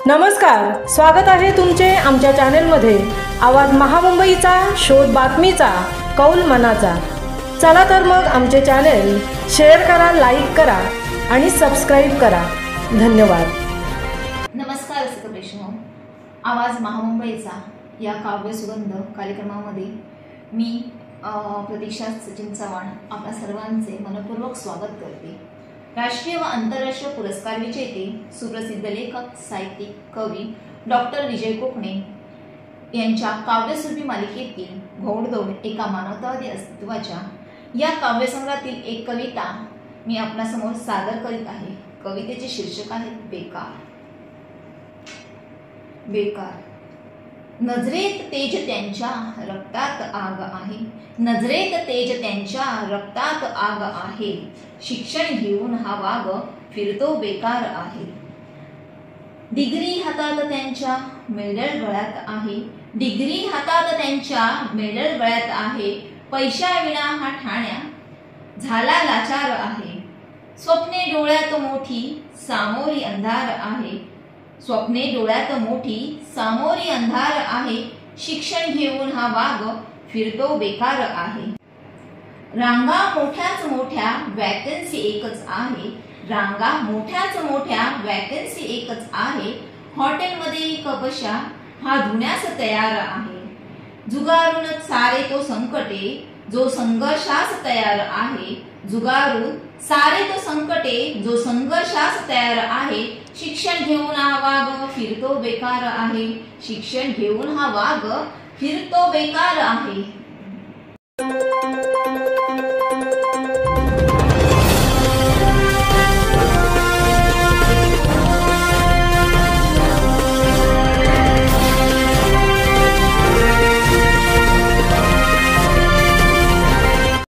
नमस्कार, स्वागत आहे तुमचे आमच्या चॅनलमध्ये। आवाज महामुंबईचा, शोध बातमीचा, कौल मनाचा। चला तर मग आमचे चॅनल शेअर करा, लाईक करा आणि सबस्क्राइब करा। धन्यवाद। नमस्कार सगळ्यांनो, आवाज महामुंबईचा या काव्य सुगंध कार्यक्रमामध्ये मी प्रतीक्षा सचिन चव्हाण आपल्या सर्वांचे मनपूर्वक स्वागत करते। राष्ट्रीय व आंतरराष्ट्रीय पुरस्कार विजेते सुप्रसिद्ध लेखक, साहित्यिक, कवी डॉक्टर विजय कोकणे यांच्या काव्यसुरभी मालिकेतील घोडदौड एका मानवतावादी अस्तित्वाच्या या काव्यसंग्रहातील एक कविता मी आपल्यासमोर सादर करीत आहे। कवितेचे शीर्षक आहे बेकार। बेकार। नजरेत तेज त्यांच्या रक्तात आग आहे, नजरेत तेज त्यांच्या रक्तात आग आहे। शिक्षण घेऊन हा वाघ फिरतो बेकार आहे। डिग्री हातात त्यांच्या मेडल गळ्यात आहे, डिग्री हातात त्यांच्या मेडल गळ्यात आहे। पैशाविना हा ठाण्या झाला लाचार आहे। स्वप्ने डोळ्यात मोठी सामोरी अंधार आहे, स्वप्ने डोळ्यात मोठी सामोरी अंधार आहे। शिक्षण घेऊन हा वाघ फिरतो बेकार आहे। रांगा मोठ्याच मोठ्या वॅकन्सी एकच आहे, रांगा मोठ्याच मोठ्या वॅकन्सी एकच आहे। हॉटेलमध्ये कपशा हा धुण्यास तयार आहे। जुगारून सारे तो संकटे जो संघर्षास तयार आहे, जुगारून सारे तो संकटे जो संघर्षास तयार आहे। शिक्षण घेऊन हा वाघ फिरतो बेकार आहे, शिक्षण घेऊन हा वाघ फिरतो बेकार आहे।